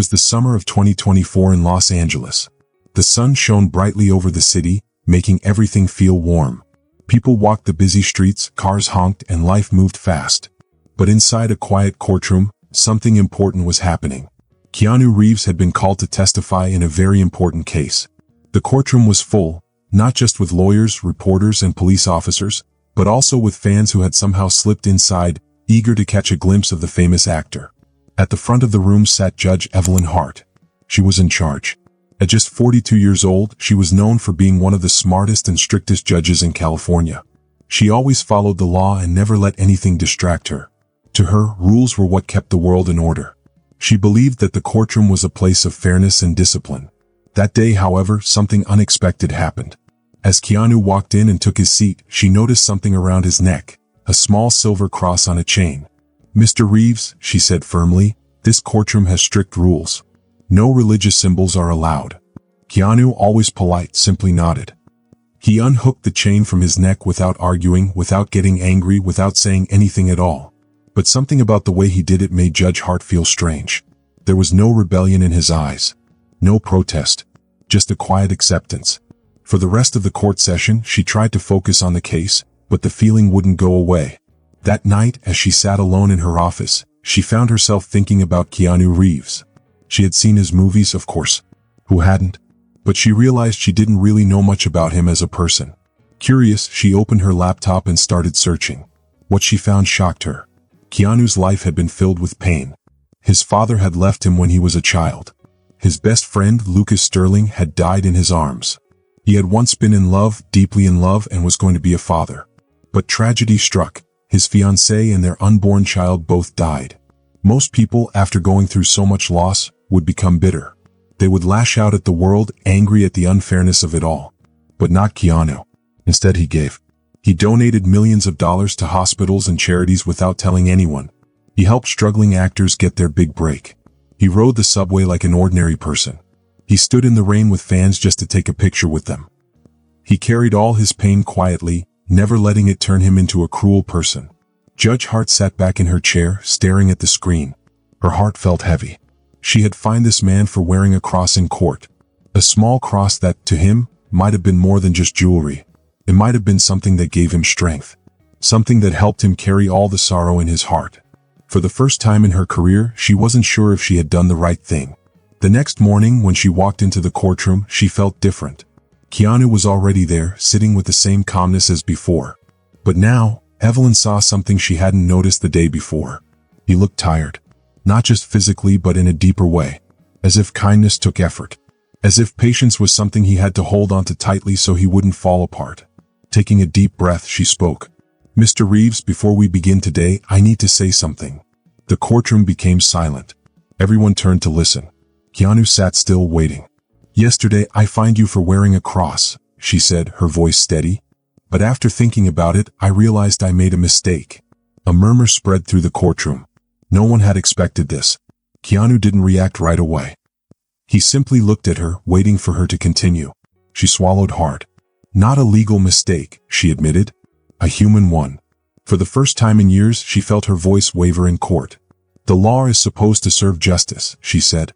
was the summer of 2024 in Los Angeles. The sun shone brightly over the city, making everything feel warm. People walked the busy streets, cars honked, and life moved fast. But inside a quiet courtroom, something important was happening. Keanu Reeves had been called to testify in a very important case. The courtroom was full, not just with lawyers, reporters, and police officers, but also with fans who had somehow slipped inside, eager to catch a glimpse of the famous actor. At the front of the room sat Judge Evelyn Hart. She was in charge. At just 42 years old, she was known for being one of the smartest and strictest judges in California. She always followed the law and never let anything distract her. To her, rules were what kept the world in order. She believed that the courtroom was a place of fairness and discipline. That day, however, something unexpected happened. As Keanu walked in and took his seat, she noticed something around his neck, a small silver cross on a chain. "Mr. Reeves," she said firmly, "this courtroom has strict rules. No religious symbols are allowed." Keanu, always polite, simply nodded. He unhooked the chain from his neck without arguing, without getting angry, without saying anything at all. But something about the way he did it made Judge Hart feel strange. There was no rebellion in his eyes. No protest. Just a quiet acceptance. For the rest of the court session, she tried to focus on the case, but the feeling wouldn't go away. That night, as she sat alone in her office, she found herself thinking about Keanu Reeves. She had seen his movies, of course. Who hadn't? But she realized she didn't really know much about him as a person. Curious, she opened her laptop and started searching. What she found shocked her. Keanu's life had been filled with pain. His father had left him when he was a child. His best friend, Lucas Sterling, had died in his arms. He had once been in love, deeply in love, and was going to be a father. But tragedy struck. His fiancée and their unborn child both died. Most people, after going through so much loss, would become bitter. They would lash out at the world, angry at the unfairness of it all. But not Keanu. Instead, he gave. He donated millions of dollars to hospitals and charities without telling anyone. He helped struggling actors get their big break. He rode the subway like an ordinary person. He stood in the rain with fans just to take a picture with them. He carried all his pain quietly, never letting it turn him into a cruel person. Judge Hart sat back in her chair, staring at the screen. Her heart felt heavy. She had fined this man for wearing a cross in court. A small cross that, to him, might have been more than just jewelry. It might have been something that gave him strength. Something that helped him carry all the sorrow in his heart. For the first time in her career, she wasn't sure if she had done the right thing. The next morning, when she walked into the courtroom, she felt different. Keanu was already there, sitting with the same calmness as before. But now, Evelyn saw something she hadn't noticed the day before. He looked tired. Not just physically, but in a deeper way. As if kindness took effort. As if patience was something he had to hold onto tightly so he wouldn't fall apart. Taking a deep breath, she spoke. "Mr. Reeves, before we begin today, I need to say something." The courtroom became silent. Everyone turned to listen. Keanu sat still, waiting. "Yesterday, I fined you for wearing a cross," she said, her voice steady. "But after thinking about it, I realized I made a mistake." A murmur spread through the courtroom. No one had expected this. Keanu didn't react right away. He simply looked at her, waiting for her to continue. She swallowed hard. "Not a legal mistake," she admitted. "A human one." For the first time in years, she felt her voice waver in court. "The law is supposed to serve justice," she said.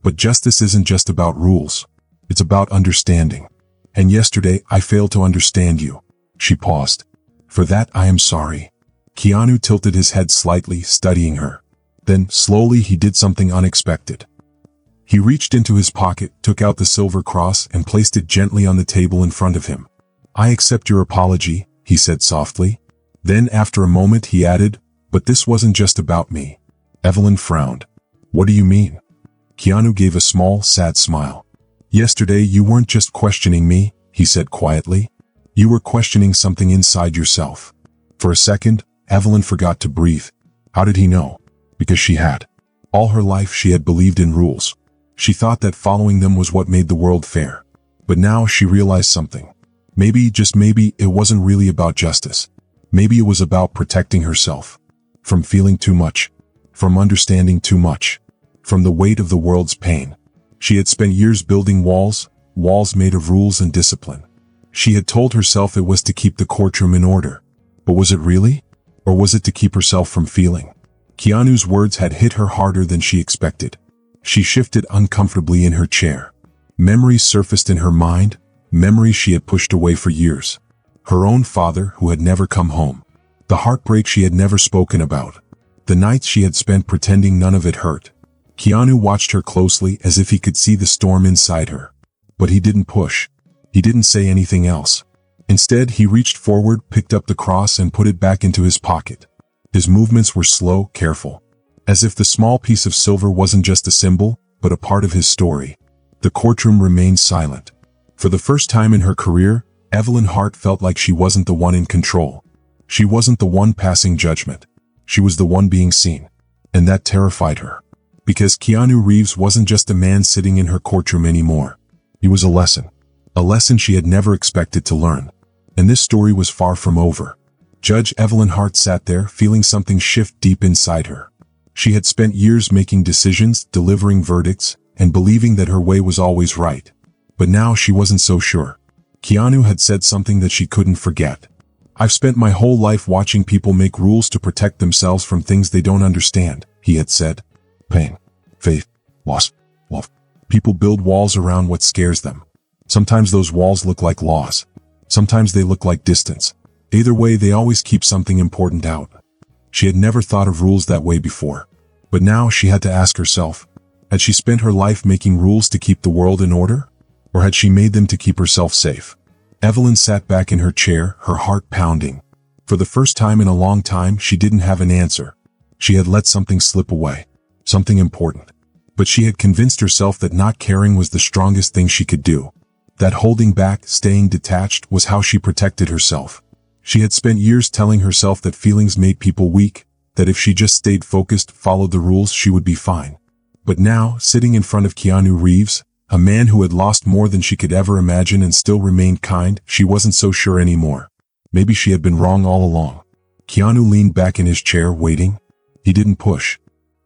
"But justice isn't just about rules. It's about understanding. And yesterday, I failed to understand you." She paused. "For that, I am sorry." Keanu tilted his head slightly, studying her. Then, slowly, he did something unexpected. He reached into his pocket, took out the silver cross, and placed it gently on the table in front of him. "I accept your apology," he said softly. Then, after a moment, he added, "But this wasn't just about me." Evelyn frowned. "What do you mean?" Keanu gave a small, sad smile. "Yesterday, you weren't just questioning me," he said quietly. "You were questioning something inside yourself." For a second, Evelyn forgot to breathe. How did he know? Because she had. All her life she had believed in rules. She thought that following them was what made the world fair. But now she realized something. Maybe, just maybe, it wasn't really about justice. Maybe it was about protecting herself. From feeling too much. From understanding too much. From the weight of the world's pain. She had spent years building walls made of rules and discipline. She had told herself it was to keep the courtroom in order. But was it really? Or was it to keep herself from feeling? Keanu's words had hit her harder than she expected. She shifted uncomfortably in her chair. Memories surfaced in her mind, memories she had pushed away for years. Her own father, who had never come home. The heartbreak she had never spoken about. The nights she had spent pretending none of it hurt. Keanu watched her closely as if he could see the storm inside her. But he didn't push. He didn't say anything else. Instead, he reached forward, picked up the cross and put it back into his pocket. His movements were slow, careful. As if the small piece of silver wasn't just a symbol, but a part of his story. The courtroom remained silent. For the first time in her career, Evelyn Hart felt like she wasn't the one in control. She wasn't the one passing judgment. She was the one being seen. And that terrified her. Because Keanu Reeves wasn't just a man sitting in her courtroom anymore. He was a lesson. A lesson she had never expected to learn. And this story was far from over. Judge Evelyn Hart sat there, feeling something shift deep inside her. She had spent years making decisions, delivering verdicts, and believing that her way was always right. But now she wasn't so sure. Keanu had said something that she couldn't forget. "I've spent my whole life watching people make rules to protect themselves from things they don't understand," he had said. Pain, faith, loss, love. People build walls around what scares them. Sometimes those walls look like laws. Sometimes they look like distance. Either way, they always keep something important out. She had never thought of rules that way before. But now she had to ask herself, had she spent her life making rules to keep the world in order? Or had she made them to keep herself safe? Evelyn sat back in her chair, her heart pounding. For the first time in a long time, she didn't have an answer. She had let something slip away. Something important. But she had convinced herself that not caring was the strongest thing she could do. That holding back, staying detached, was how she protected herself. She had spent years telling herself that feelings made people weak, that if she just stayed focused, followed the rules, she would be fine. But now, sitting in front of Keanu Reeves, a man who had lost more than she could ever imagine and still remained kind, she wasn't so sure anymore. Maybe she had been wrong all along. Keanu leaned back in his chair, waiting. He didn't push.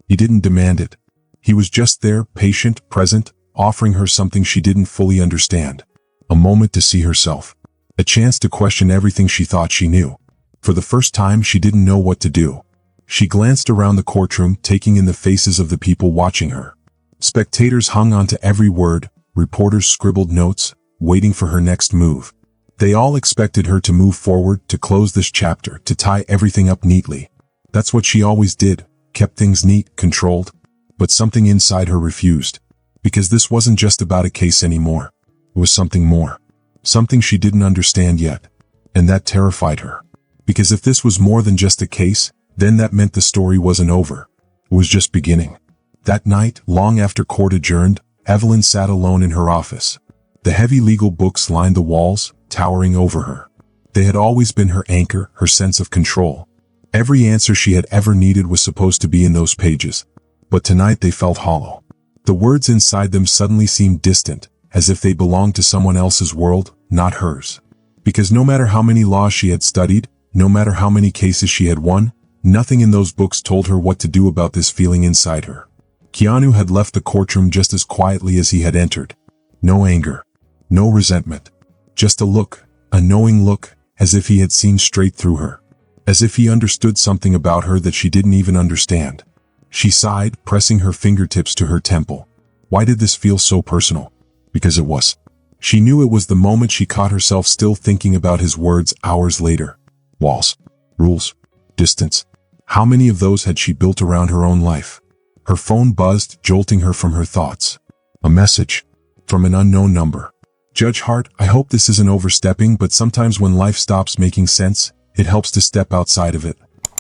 He didn't demand it. He was just there, patient, present, offering her something she didn't fully understand. A moment to see herself. A chance to question everything she thought she knew. For the first time, she didn't know what to do. She glanced around the courtroom, taking in the faces of the people watching her. Spectators hung on to every word, reporters scribbled notes, waiting for her next move. They all expected her to move forward, to close this chapter, to tie everything up neatly. That's what she always did, kept things neat, controlled. But something inside her refused. Because this wasn't just about a case anymore. It was something more. Something she didn't understand yet. And that terrified her. Because if this was more than just a case, then that meant the story wasn't over. It was just beginning. That night, long after court adjourned, Evelyn sat alone in her office. The heavy legal books lined the walls, towering over her. They had always been her anchor, her sense of control. Every answer she had ever needed was supposed to be in those pages. But tonight they felt hollow. The words inside them suddenly seemed distant, as if they belonged to someone else's world, not hers. Because no matter how many laws she had studied, no matter how many cases she had won, nothing in those books told her what to do about this feeling inside her. Keanu had left the courtroom just as quietly as he had entered. No anger. No resentment. Just a look, a knowing look, as if he had seen straight through her. As if he understood something about her that she didn't even understand. She sighed, pressing her fingertips to her temple. Why did this feel so personal? Because it was. She knew it was the moment she caught herself still thinking about his words hours later. Walls. Rules. Distance. How many of those had she built around her own life? Her phone buzzed, jolting her from her thoughts. A message. From an unknown number. Judge Hart, I hope this isn't overstepping, but sometimes when life stops making sense, it helps to step outside of it.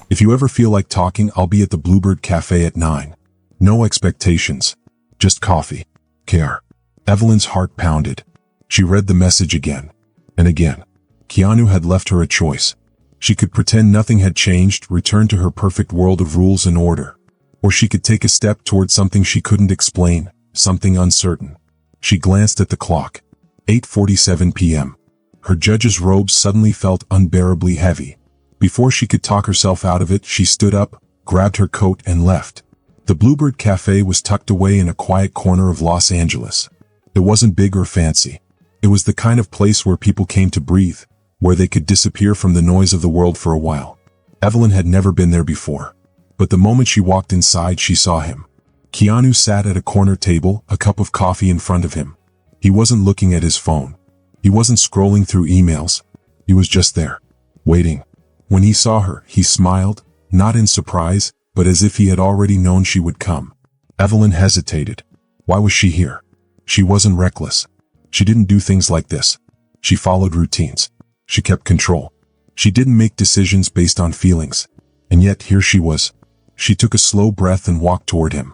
If you ever feel like talking, I'll be at the Bluebird Cafe at 9. No expectations. Just coffee. Care. Evelyn's heart pounded. She read the message again. And again. Keanu had left her a choice. She could pretend nothing had changed, return to her perfect world of rules and order. Or she could take a step toward something she couldn't explain, something uncertain. She glanced at the clock. 8:47 p.m. Her judge's robes suddenly felt unbearably heavy. Before she could talk herself out of it, she stood up, grabbed her coat and left. The Bluebird Cafe was tucked away in a quiet corner of Los Angeles. It wasn't big or fancy. It was the kind of place where people came to breathe, where they could disappear from the noise of the world for a while. Evelyn had never been there before. But the moment she walked inside, she saw him. Keanu sat at a corner table, a cup of coffee in front of him. He wasn't looking at his phone. He wasn't scrolling through emails. He was just there, waiting. When he saw her, he smiled, not in surprise, but as if he had already known she would come. Evelyn hesitated. Why was she here? She wasn't reckless. She didn't do things like this. She followed routines. She kept control. She didn't make decisions based on feelings. And yet here she was. She took a slow breath and walked toward him.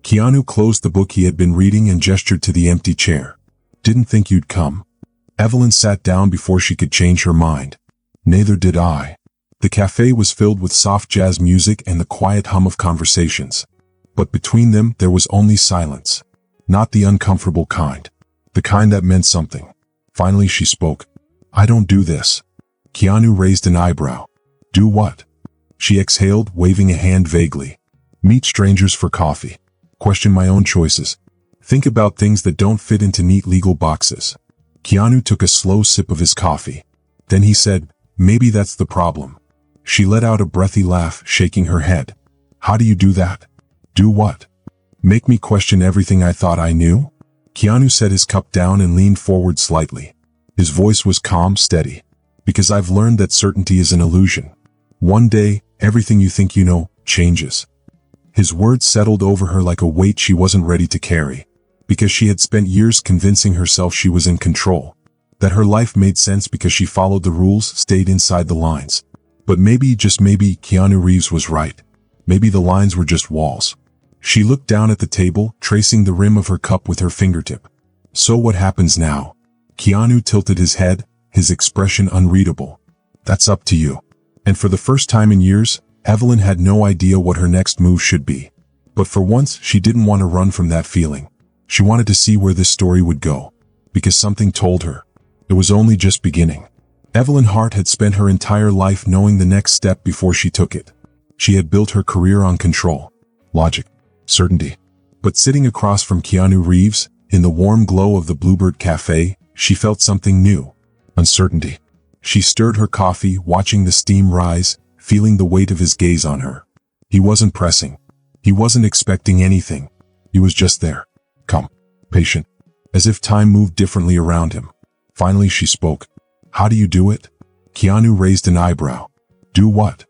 Keanu closed the book he had been reading and gestured to the empty chair. Didn't think you'd come. Evelyn sat down before she could change her mind. Neither did I. The cafe was filled with soft jazz music and the quiet hum of conversations. But between them there was only silence. Not the uncomfortable kind. The kind that meant something. Finally she spoke. I don't do this. Keanu raised an eyebrow. Do what? She exhaled, waving a hand vaguely. Meet strangers for coffee. Question my own choices. Think about things that don't fit into neat legal boxes. Keanu took a slow sip of his coffee. Then he said, maybe that's the problem. She let out a breathy laugh, shaking her head. How do you do that? Do what? Make me question everything I thought I knew? Keanu set his cup down and leaned forward slightly. His voice was calm, steady. Because I've learned that certainty is an illusion. One day, everything you think you know changes. His words settled over her like a weight she wasn't ready to carry. Because she had spent years convincing herself she was in control. That her life made sense because she followed the rules, stayed inside the lines. But maybe, just maybe, Keanu Reeves was right. Maybe the lines were just walls. She looked down at the table, tracing the rim of her cup with her fingertip. So what happens now? Keanu tilted his head, his expression unreadable. That's up to you. And for the first time in years, Evelyn had no idea what her next move should be. But for once, she didn't want to run from that feeling. She wanted to see where this story would go. Because something told her. It was only just beginning. Evelyn Hart had spent her entire life knowing the next step before she took it. She had built her career on control, logic, certainty. But sitting across from Keanu Reeves, in the warm glow of the Bluebird Cafe, she felt something new. Uncertainty. She stirred her coffee, watching the steam rise, feeling the weight of his gaze on her. He wasn't pressing. He wasn't expecting anything. He was just there. Calm, patient, as if time moved differently around him. Finally she spoke. How do you do it? Keanu raised an eyebrow. Do what?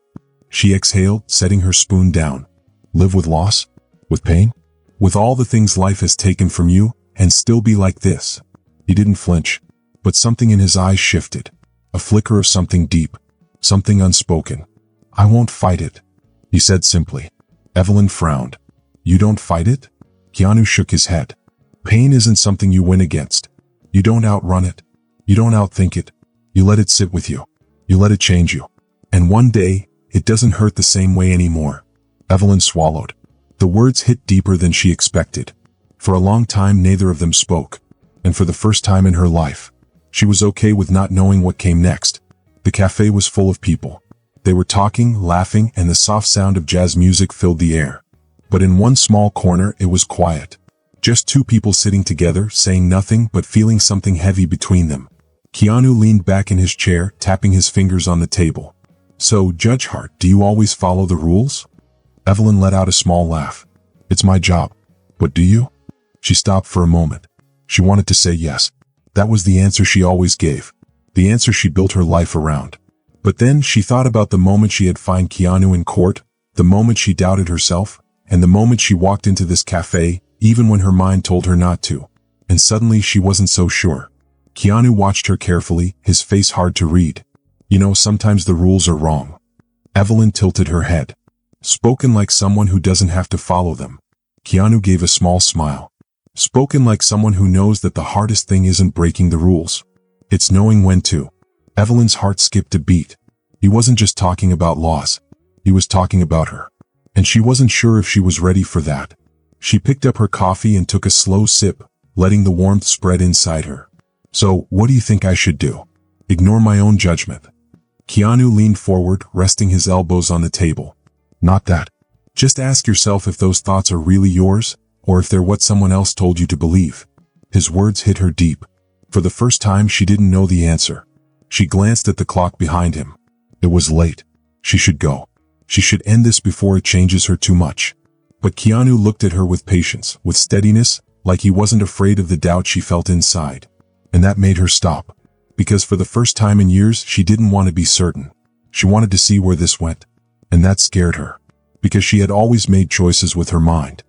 She exhaled, setting her spoon down. Live with loss? With pain? With all the things life has taken from you, and still be like this? He didn't flinch, but something in his eyes shifted. A flicker of something deep, something unspoken. I won't fight it, he said simply. Evelyn frowned. You don't fight it? Keanu shook his head. Pain isn't something you win against. You don't outrun it. You don't outthink it. You let it sit with you. You let it change you. And one day, it doesn't hurt the same way anymore. Evelyn swallowed. The words hit deeper than she expected. For a long time neither of them spoke. And for the first time in her life, she was okay with not knowing what came next. The cafe was full of people. They were talking, laughing, and the soft sound of jazz music filled the air. But in one small corner it was quiet. Just two people sitting together, saying nothing but feeling something heavy between them. Keanu leaned back in his chair, tapping his fingers on the table. So, Judge Hart, do you always follow the rules? Evelyn let out a small laugh. It's my job. But do you? She stopped for a moment. She wanted to say yes. That was the answer she always gave. The answer she built her life around. But then she thought about the moment she had fined Keanu in court, the moment she doubted herself, and the moment she walked into this cafe, even when her mind told her not to. And suddenly she wasn't so sure. Keanu watched her carefully, his face hard to read. You know, sometimes the rules are wrong. Evelyn tilted her head. Spoken like someone who doesn't have to follow them. Keanu gave a small smile. Spoken like someone who knows that the hardest thing isn't breaking the rules. It's knowing when to. Evelyn's heart skipped a beat. He wasn't just talking about loss. He was talking about her. And she wasn't sure if she was ready for that. She picked up her coffee and took a slow sip, letting the warmth spread inside her. So, what do you think I should do? Ignore my own judgment. Keanu leaned forward, resting his elbows on the table. Not that. Just ask yourself if those thoughts are really yours, or if they're what someone else told you to believe. His words hit her deep. For the first time she didn't know the answer. She glanced at the clock behind him. It was late. She should go. She should end this before it changes her too much. But Keanu looked at her with patience, with steadiness, like he wasn't afraid of the doubt she felt inside. And that made her stop. Because for the first time in years, she didn't want to be certain. She wanted to see where this went. And that scared her. Because she had always made choices with her mind.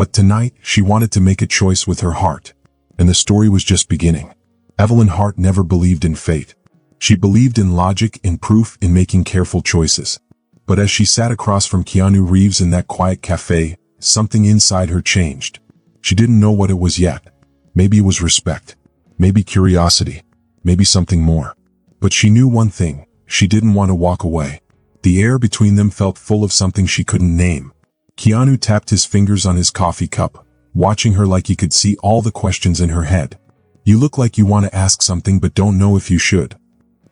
But tonight, she wanted to make a choice with her heart. And the story was just beginning. Evelyn Hart never believed in fate. She believed in logic, in proof, in making careful choices. But as she sat across from Keanu Reeves in that quiet cafe, something inside her changed. She didn't know what it was yet. Maybe it was respect. Maybe curiosity. Maybe something more. But she knew one thing. She didn't want to walk away. The air between them felt full of something she couldn't name. Keanu tapped his fingers on his coffee cup, watching her like he could see all the questions in her head. You look like you want to ask something but don't know if you should.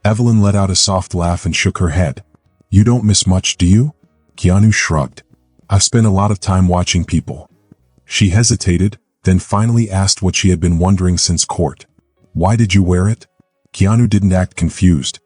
Evelyn let out a soft laugh and shook her head. You don't miss much, do you? Keanu shrugged. I've spent a lot of time watching people. She hesitated, then finally asked what she had been wondering since court. Why did you wear it? Keanu didn't act confused.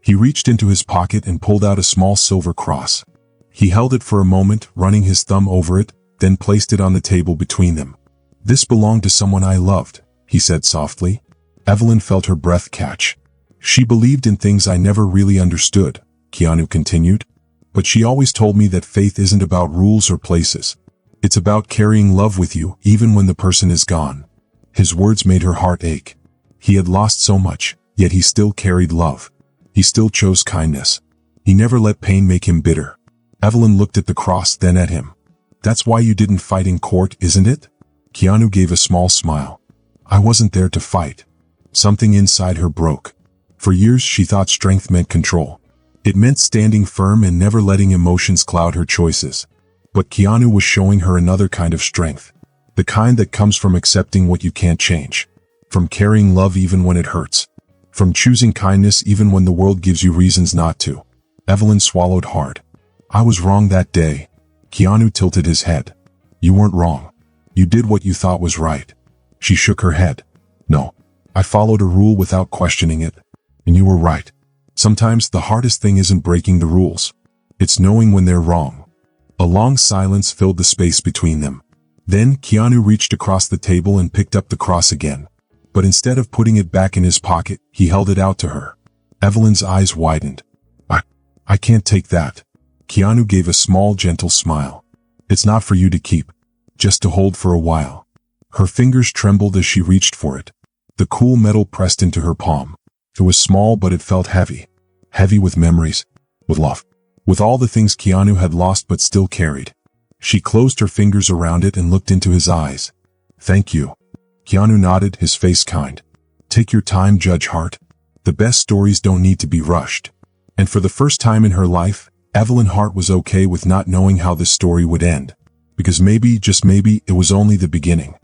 He reached into his pocket and pulled out a small silver cross. He held it for a moment, running his thumb over it, then placed it on the table between them. This belonged to someone I loved, he said softly. Evelyn felt her breath catch. She believed in things I never really understood, Keanu continued. But she always told me that faith isn't about rules or places. It's about carrying love with you, even when the person is gone. His words made her heart ache. He had lost so much, yet he still carried love. He still chose kindness. He never let pain make him bitter. Evelyn looked at the cross, then at him. That's why you didn't fight in court, isn't it? Keanu gave a small smile. I wasn't there to fight. Something inside her broke. For years she thought strength meant control. It meant standing firm and never letting emotions cloud her choices. But Keanu was showing her another kind of strength. The kind that comes from accepting what you can't change. From carrying love even when it hurts. From choosing kindness even when the world gives you reasons not to. Evelyn swallowed hard. I was wrong that day. Keanu tilted his head. You weren't wrong. You did what you thought was right. She shook her head. No. I followed a rule without questioning it. And you were right. Sometimes the hardest thing isn't breaking the rules. It's knowing when they're wrong. A long silence filled the space between them. Then Keanu reached across the table and picked up the cross again. But instead of putting it back in his pocket, he held it out to her. Evelyn's eyes widened. I can't take that. Keanu gave a small, gentle smile. It's not for you to keep. Just to hold for a while. Her fingers trembled as she reached for it. The cool metal pressed into her palm. It was small, but it felt heavy. Heavy with memories. With love. With all the things Keanu had lost but still carried. She closed her fingers around it and looked into his eyes. Thank you. Keanu nodded, his face kind. Take your time, Judge Hart. The best stories don't need to be rushed. And for the first time in her life, Evelyn Hart was okay with not knowing how this story would end. Because maybe, just maybe, it was only the beginning.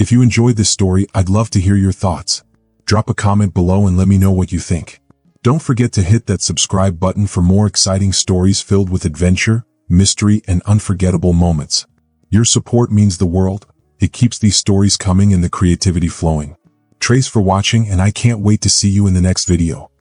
If you enjoyed this story, I'd love to hear your thoughts. Drop a comment below and let me know what you think. Don't forget to hit that subscribe button for more exciting stories filled with adventure, mystery, and unforgettable moments. Your support means the world. It keeps these stories coming and the creativity flowing. Trace for watching, and I can't wait to see you in the next video.